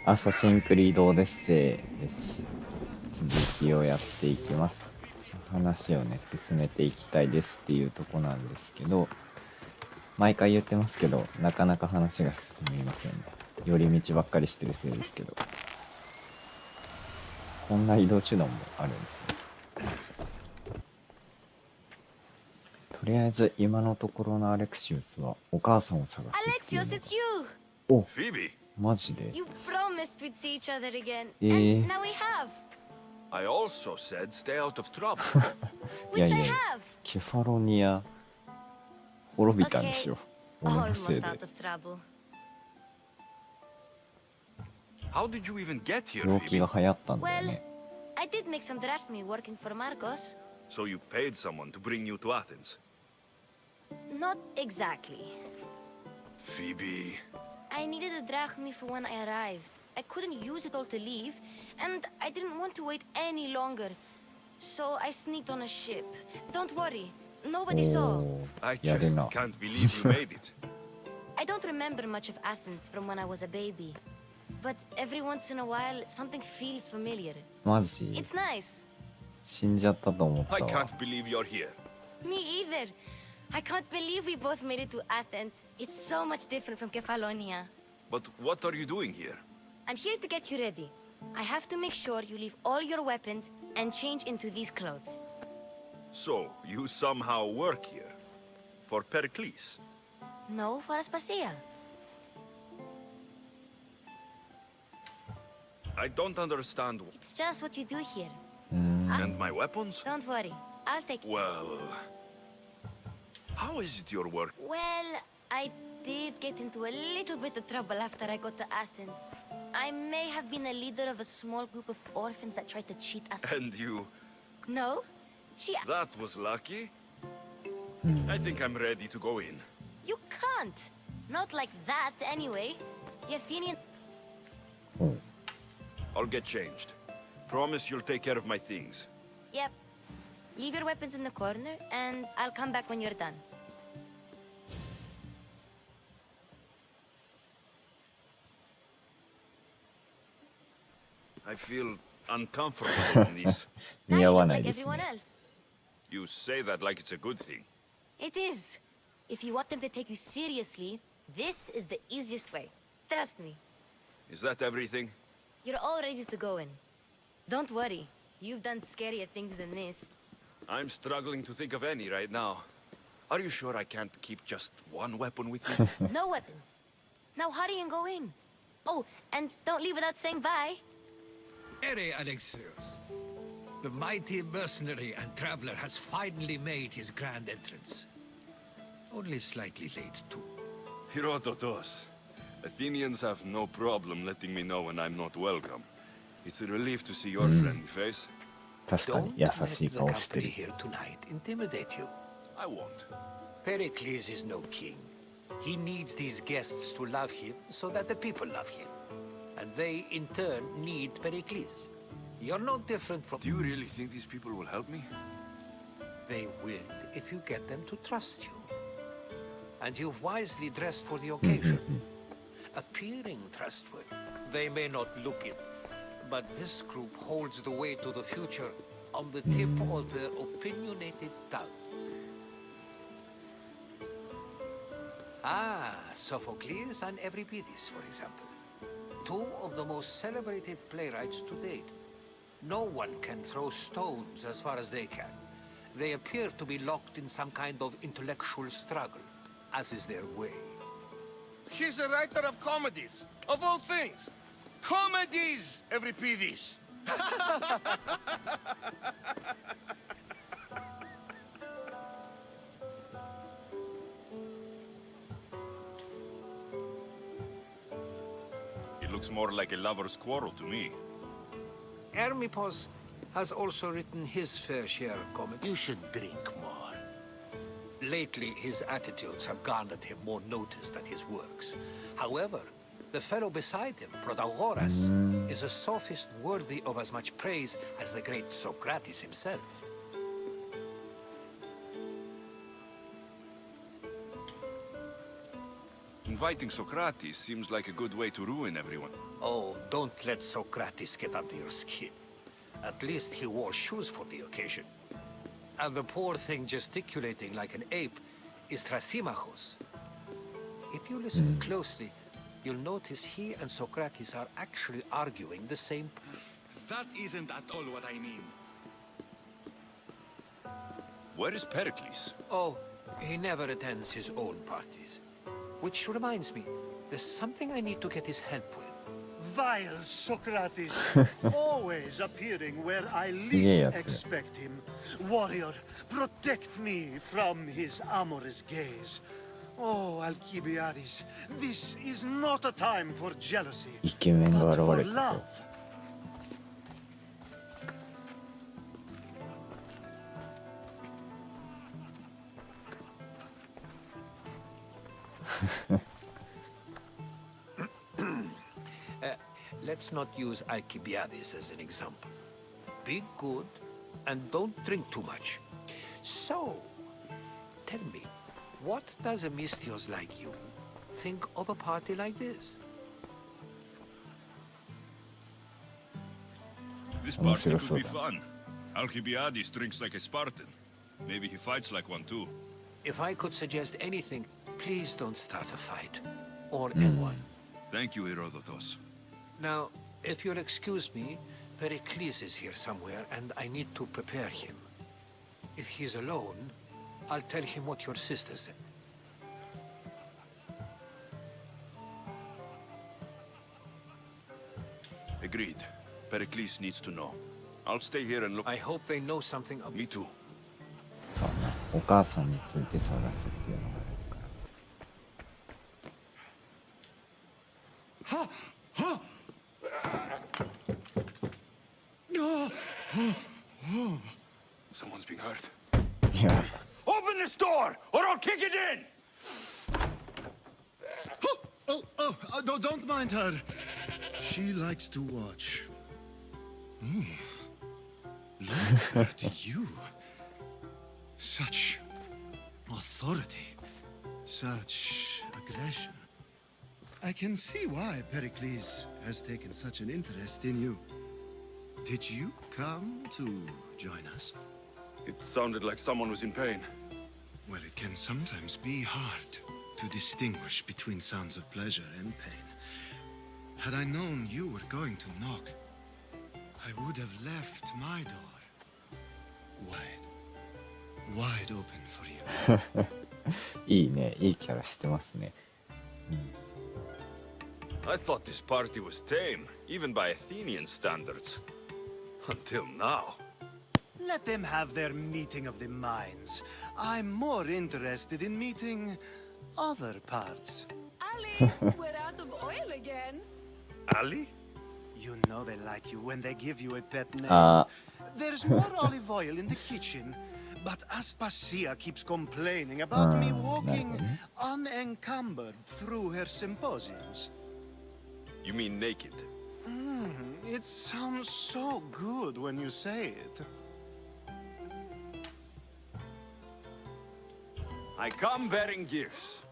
アサシンクリードオデッセイです。続きをやっていきます。話をね進めていきたいですっていうとこなんですけど、毎回言ってますけどなかなか話が進みませんね。寄り道ばっかりしてるせいですけど、こんな移動手段もあるんですね。とりあえず今のところのアレクシウスはお母さんを探すっていうのが。お、マジでI also said stay out of trouble. いやいや、ケファロニア滅びたんでしょ、俺のせいで。 How did you even get here, 病気 Phoebe? が流行ったんだよね。 I did make some drachmi working for Marcos. So you paid someone to bring you to Athens? Not exactly. Phoebe. I needed a drachmi for when I arrived. I couldn't use it all to leave, and I didn't want to wait any longer. So I sneaked on a ship. Don't worry, nobody saw. お I ー、やる just な。 can't believe you made it. I don't remember much of Athens from when I was a baby. But every once in a while, something feels familiar. マジ It's nice. 死んじゃったと思っ I たわ。 can't believe you're here. Me either. I can't believe we both made it to Athens. It's so much different from Kefalonia. But what are you doing here? I'm here to get you ready. I have to make sure you leave all your weapons and change into these clothes. So, you somehow work here? For Pericles? No, for Aspasia. I don't understand. It's just what you do here. And my weapons? Don't worry. I'll take it. Well... How is it your work? Well, I did get into a little bit of trouble after I got to Athens. I may have been a leader of a small group of orphans that tried to cheat us. And you... No? She... That was lucky. I think I'm ready to go in. You can't. Not like that, anyway. The Athenian... I'll get changed. Promise you'll take care of my things. Yep. Leave your weapons in the corner, and I'll come back when you're done. I feel uncomfortable in this. 似合わ Now な you い look で like す everyone ね。 else. You say that like it's a good thing. It is. If you want them to take you seriously, this is the easiest way. Trust me. Is that everything? You're all ready to go in. Don't worry. You've done scarier things than this. I'm struggling to think of any right now. Are you sure I can't keep just one weapon with me? No weapons. Now hurry and go in. Oh, and don't leave without saying bye. Ere Alexios. The mighty mercenary and traveler has finally made his grand entrance. Only slightly late, too. Herodotus. Athenians have no problem letting me know when I'm not welcome. It's a relief to see your friendly face. 確かに Don't 優 let しい the 顔して company る。 here tonight intimidate you. I won't. Pericles is no king. He needs these guests to love him so that the people love him. And they, in turn, need Pericles. You're no different from... Do you really think these people will help me? They will if you get them to trust you. And you've wisely dressed for the occasion. Appearing trustworthy. They may not look it, but this group holds the way to the future on the tip of their opinionated tongues. Ah, Sophocles and Euripides, for example. Two of the most celebrated playwrights to date. No one can throw stones as far as they can. They appear to be locked in some kind of intellectual struggle, as is their way. He's a writer of comedies, of all things. Comedies, Euripides. It looks more like a lover's quarrel to me. Hermippos has also written his fair share of comedy. You should drink more. Lately, his attitudes have garnered him more notice than his works. However, the fellow beside him, Protagoras, is a sophist worthy of as much praise as the great Socrates himself. fighting Socrates seems like a good way to ruin everyone. Oh, don't let Socrates get under your skin. At least he wore shoes for the occasion. And the poor thing gesticulating like an ape is Thrasymachos. If you listen closely, you'll notice he and Socrates are actually arguing the same. That isn't at all what I mean. Where is Pericles? Oh, he never attends his own parties. Which reminds me, there's something I need to get his help with. Vile Socrates, always appearing where I Yeah, least expect him. Warrior, protect me from his amorous gaze. Oh, Alcibiades, this is not a time for jealousy, イケメンが but 現 for れたぞ。 love. Let's not use Alcibiades as an example. Be good and don't drink too much. So, tell me, what does a Mystios like you think of a party like this? This party could be 面白そうだ。 fun. Alcibiades drinks like a Spartan. Maybe he fights like one too. If I could suggest anything, please don't start a fight. Or end one. Thank you, Herodotus. Now, if you'll excuse me, Pericles is here somewhere, and I need to prepare him. If he's alone, I'll tell him what your sister said. Agreed. Pericles needs to know. I'll stay here and look. I hope they know something about... Me too. そうね。お母さんについて探すっていうのがあるから。 Someone's being hurt. いや、 Open this door, or I'll kick it in! Don't mind her. She likes to watch. Look at you. Such authority. Such aggression. I can see why Pericles has taken such an interest in you. Did you come to join us? It sounded like someone was in pain. Well, it can sometimes be hard to distinguish between sounds of pleasure and pain. Had I known you were going to knock, I would have left my door wide open for you. いいね。いいキャラしてますね。 I thought this party was tame, even by Athenian standards. Until now. Let them have their meeting of the minds. I'm more interested in meeting other parts. Ali, we're out of oil again. Ali? You know they like you when they give you a pet name. あ There's more olive oil in the kitchen, but Aspasia keeps complaining about me walking unencumbered through her symposiums. You mean naked? It sounds so good when you say it. I come bearing gifts.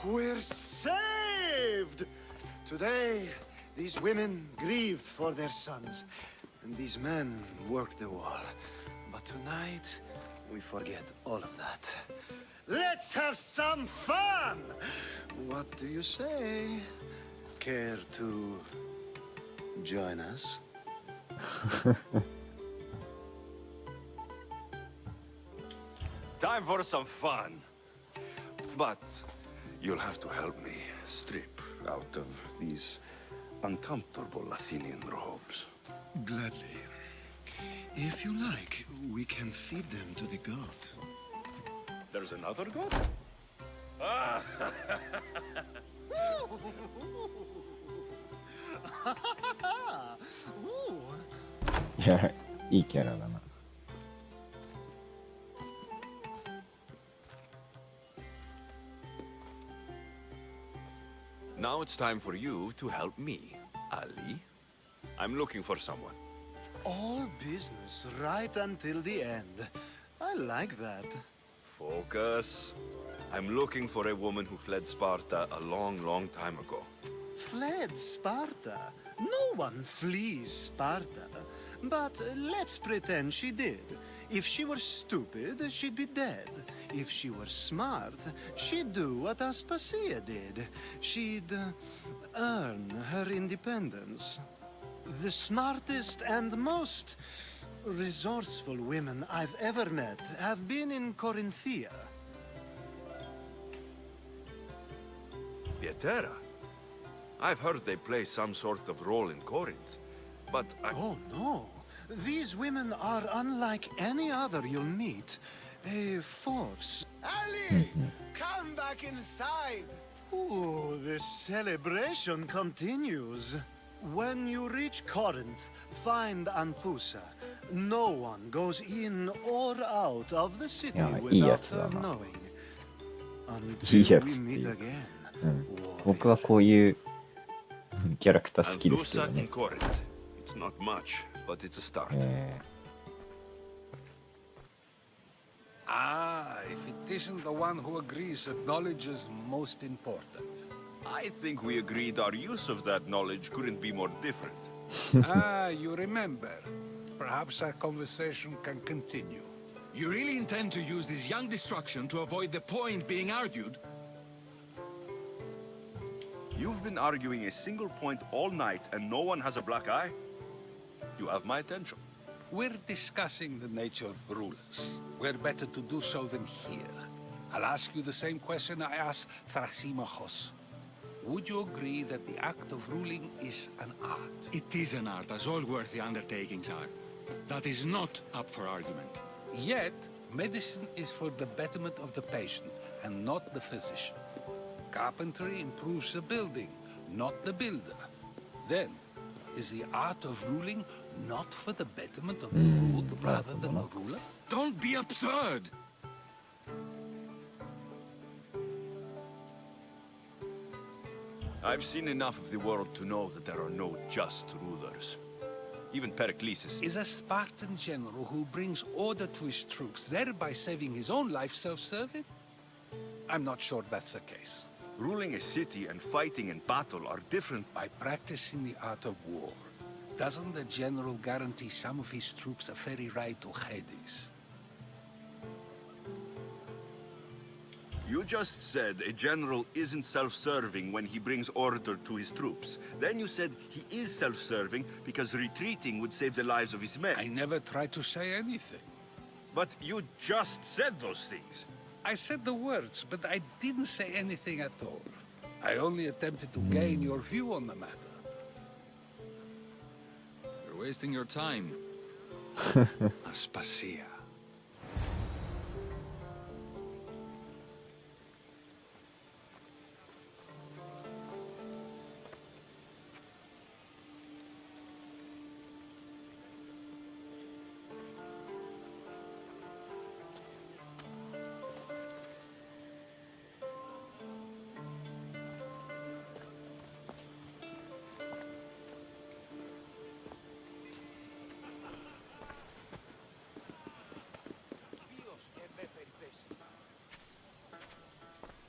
We're saved! Today, these women grieved for their sons, and these men worked the wall. But tonight, we forget all of that. Let's have some fun! What do you say? Care to join us? Time for some fun. But you'll have to help me strip out of these uncomfortable Athenian robes. Gladly. If you like, we can feed them to the god. There's another god? いや、いいキャラだな。 Now it's time for you to help me, Ali. I'm looking for someone. All business right until the end. I like that. Focus. I'm looking for a woman who fled Sparta a long, long time ago. Fled Sparta? No one flees Sparta. But let's pretend she did. If she were stupid, she'd be dead. If she were smart, she'd do what Aspasia did. She'd earn her independence. The smartest and most resourceful women I've ever met have been in Corinthia. Pieterra? I've heard they play some sort of role in Corinth, but Oh, no. These women are unlike any other you'll meet. A force. Ali! Come back inside! Ooh, the celebration continues. When you reach Corinth, find Anthusa. No one goes in or out of the city Yeah, without いいやつだな。 her knowing. いいや Until つ we ってい meet う。 again. 僕はこういうキャラクター好きですけど Anthusa ね in。Corinth. It's not much, but it's a start. Ah, if it isn't the one who agrees that knowledge is most important. I think we agreed our use of that knowledge couldn't be more different. Ah, you remember. Perhaps our conversation can continue. You really intend to use this young destruction to avoid the point being argued? You've been arguing a single point all night and no one has a black eye? You have my attention. We're discussing the nature of rulers. We're better to do so than here. I'll ask you the same question I asked Thrasymachos. Would you agree that the act of ruling is an art? It is an art, as all worthy undertakings are. That is not up for argument. Yet, medicine is for the betterment of the patient and not the physician. Carpentry improves the building, not the builder. Then, is the art of ruling not for the betterment of the ruled rather than the ruler? Don't be absurd! I've seen enough of the world to know that there are no just rulers. Even Pericles Is a Spartan general who brings order to his troops, thereby saving his own life, self-serving? I'm not sure that's the case. ruling a city and fighting in battle are different. By practicing the art of war, doesn't the general guarantee some of his troops a ferry ride to Hades? You just said a general isn't self-serving when he brings order to his troops. Then you said he is self-serving because retreating would save the lives of his men. I never tried to say anything. But you just said those things. I said the words, but I didn't say anything at all. I only attempted to gain your view on the matter. You're wasting your time. Aspasia.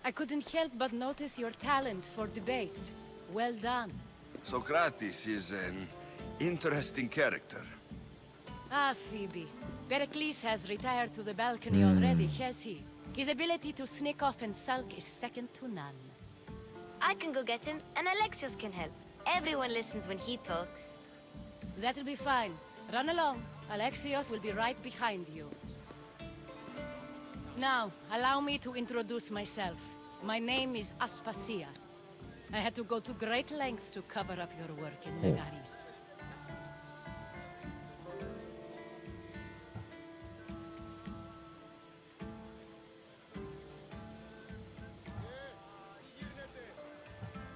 I couldn't help but notice your talent for debate. Well done. Socrates is an interesting character. Ah, Phoebe. Pericles has retired to the balcony already, has he? His ability to sneak off and sulk is second to none. I can go get him, and Alexios can help. Everyone listens when he talks. That'll be fine. Run along. Alexios will be right behind you. Now, allow me to introduce myself. My name is Aspasia. I had to go to great lengths to cover up your work in Megaris.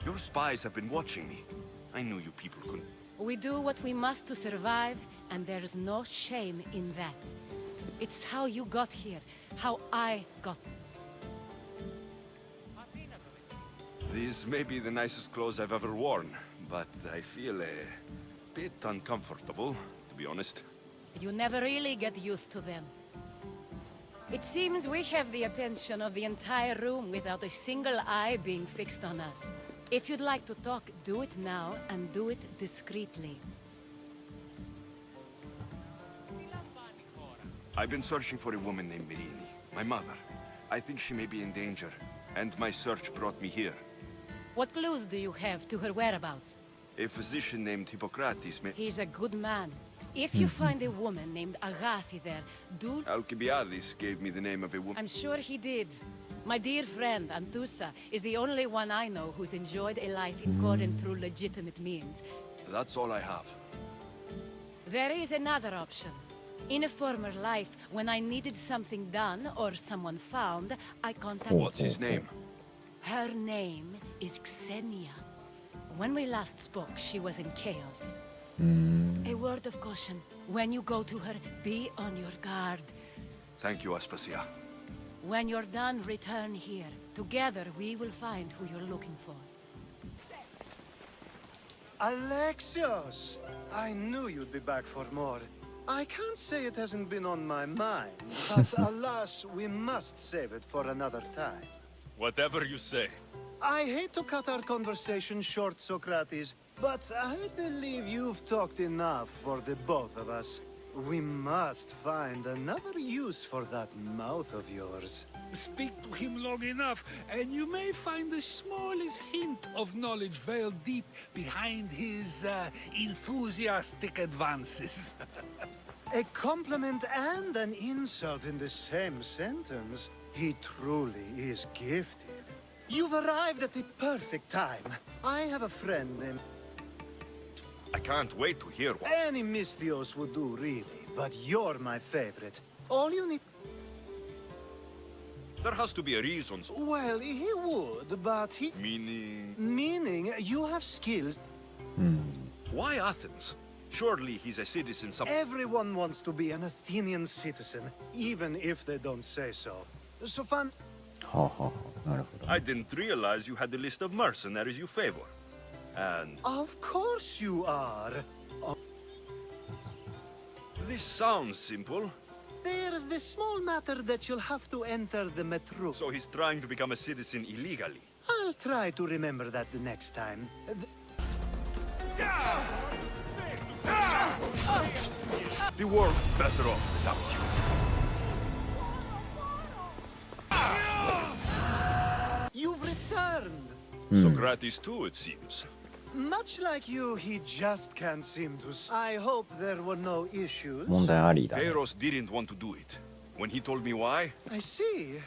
Your spies have been watching me. I knew you people couldn't. We do what we must to survive, and there's no shame in that. It's how you got here, how I got. These may be the nicest clothes I've ever worn, but I feel a bit uncomfortable, to be honest. You never really get used to them. It seems we have the attention of the entire room without a single eye being fixed on us. If you'd like to talk, do it now, and do it discreetly. I've been searching for a woman named Mirini, my mother. I think she may be in danger, and my search brought me here. What clues do you have to her whereabouts? A physician named Hippocrates may... He's a good man. If you find a woman named Agathi there, do... Alcibiades gave me the name of a woman. I'm sure he did. My dear friend, Anthusa, is the only one I know who's enjoyed a life in Corinth through legitimate means. That's all I have. There is another option. In a former life, when I needed something done or someone found, I contacted... What's his name? Her name is Xenia. When we last spoke, she was in chaos. A word of caution. When you go to her, be on your guard. Thank you, Aspasia. When you're done, return here. Together, we will find who you're looking for. Alexios! I knew you'd be back for more. I can't say it hasn't been on my mind, but alas, we must save it for another time. Whatever you say. I hate to cut our conversation short, Socrates, but I believe you've talked enough for the both of us. We must find another use for that mouth of yours. Speak to him long enough, and you may find the smallest hint of knowledge veiled deep behind his enthusiastic advances. A compliment and an insult in the same sentence. He truly is gifted. You've arrived at the perfect time. I have a friend named... I can't wait to hear what... Any Mystios would do, really, but you're my favorite. All you need... There has to be a reason. Well, he would, but he... Meaning... Meaning, you have skills. Why Athens? Surely he's a citizen some... Everyone wants to be an Athenian citizen, even if they don't say so. So fun... はあはあはあ、なるほど。 I didn't realize you had a list of mercenaries you favor. And... Of course you are. This sounds simple. There's the small matter that you'll have to enter the metro. So he's trying to become a citizen illegally. I'll try to remember that the next time. The world's better off without you. You've returned. Socrates too, it seems. Much like you, he just can't seem to... I hope there were no issues. 問題ありだね。 Eros didn't want to do it. When he told me why, I see.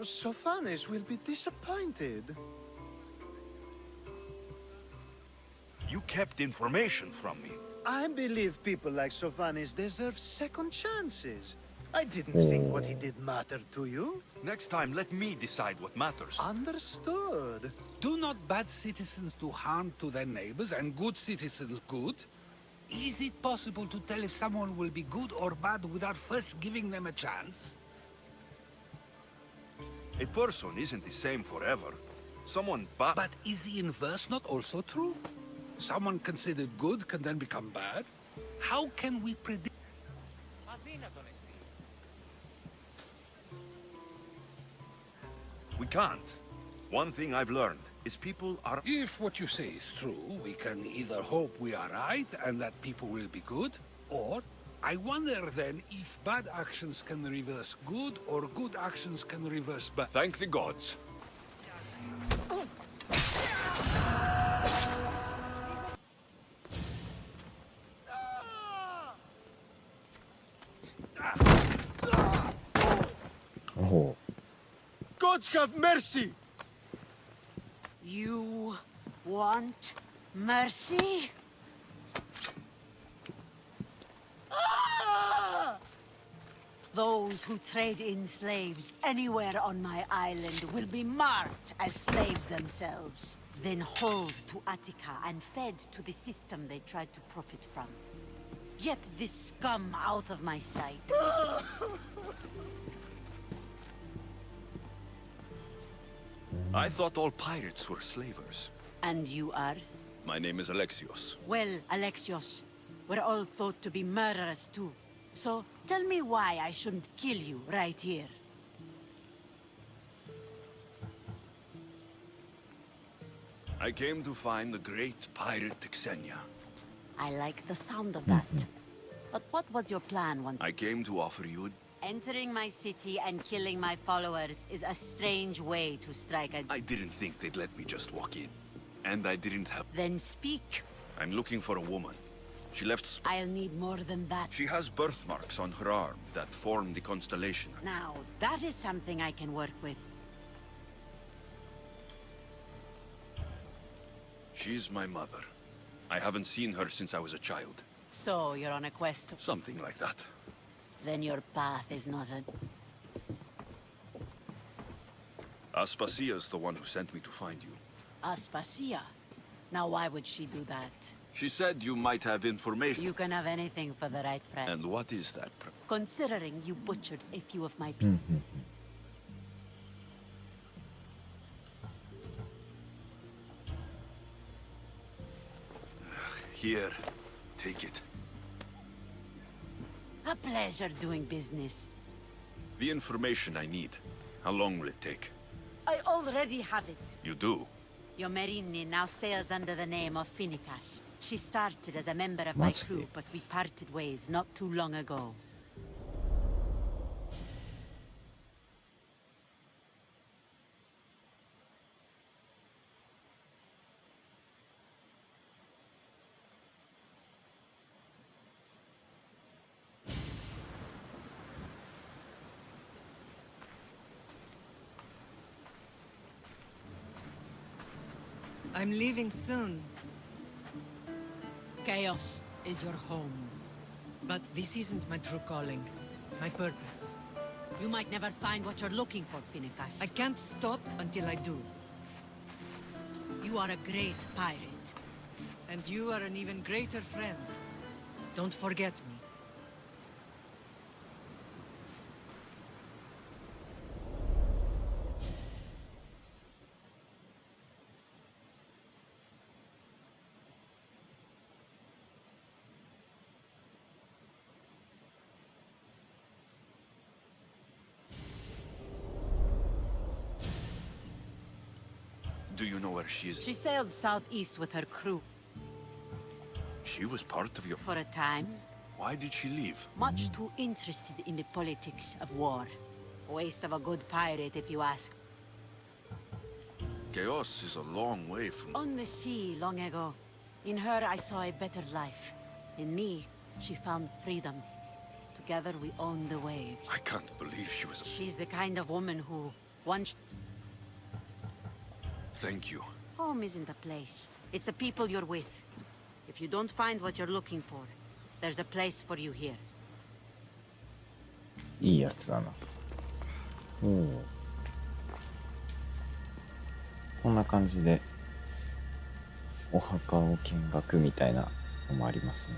Sophanes will be disappointed. you kept information from me. I believe people like Sophanes deserve second chances. I didn't think what he did mattered to you. Next time, let me decide what matters. Understood. Do not bad citizens do harm to their neighbors and good citizens good? Is it possible to tell if someone will be good or bad without first giving them a chance? A person isn't the same forever. Someone bad... But is the inverse not also true? Someone considered good can then become bad? How can we predict? We can't. One thing I've learned is people are... If what you say is true, we can either hope we are right and that people will be good, or I wonder then if bad actions can reverse good or good actions can reverse bad. Thank the gods. Oh. Gods have mercy! You want mercy? Those who trade in slaves anywhere on my island will be marked as slaves themselves, then hauled to Attica and fed to the system they tried to profit from. Get this scum out of my sight. I thought all pirates were slavers. And you are? My name is Alexios. Well, Alexios, we're all thought to be murderers too. So tell me why I shouldn't kill you right here. I came to find the great pirate Xenia. I like the sound of that. But what was your plan once? I came to offer you... Entering my city and killing my followers is a strange way to strike a... I didn't think they'd let me just walk in. And I didn't have... Then speak. I'm looking for a woman. She left... I'll need more than that. She has birthmarks on her arm that form the constellation. Now, that is something I can work with. She's my mother. I haven't seen her since I was a child. So, you're on a quest. Something like that. Then your path is not a... Aspasia's the one who sent me to find you. Aspasia? Now why would she do that? She said you might have information. You can have anything for the right price. And what is that? Considering you butchered a few of my people. Here, take it. A pleasure doing business. The information I need. How long will it take? I already have it. You do? Yomerini now sails under the name of Finicas. She started as a member of my crew, but we parted ways not too long ago. I'm leaving soon. Chaos is your home. But this isn't my true calling. My purpose. You might never find what you're looking for, Finicas. I can't stop until I do. You are a great pirate. And you are an even greater friend. Don't forget me. Do you know where she is? She sailed southeast with her crew. She was part of your... For a time. Why did she leave? Much too interested in the politics of war. Waste of a good pirate, if you ask. Chaos is a long way from... On the sea, long ago. In her, I saw a better life. In me, she found freedom. Together, we own the waves. I can't believe she was... She's the kind of woman who... once... Thank you. Home isn't a place. It's the people you're with. If you don't find what you're looking for, there's a place for you here. いいやつだな。おお。こんな感じでお墓を見学みたいなのもありますね。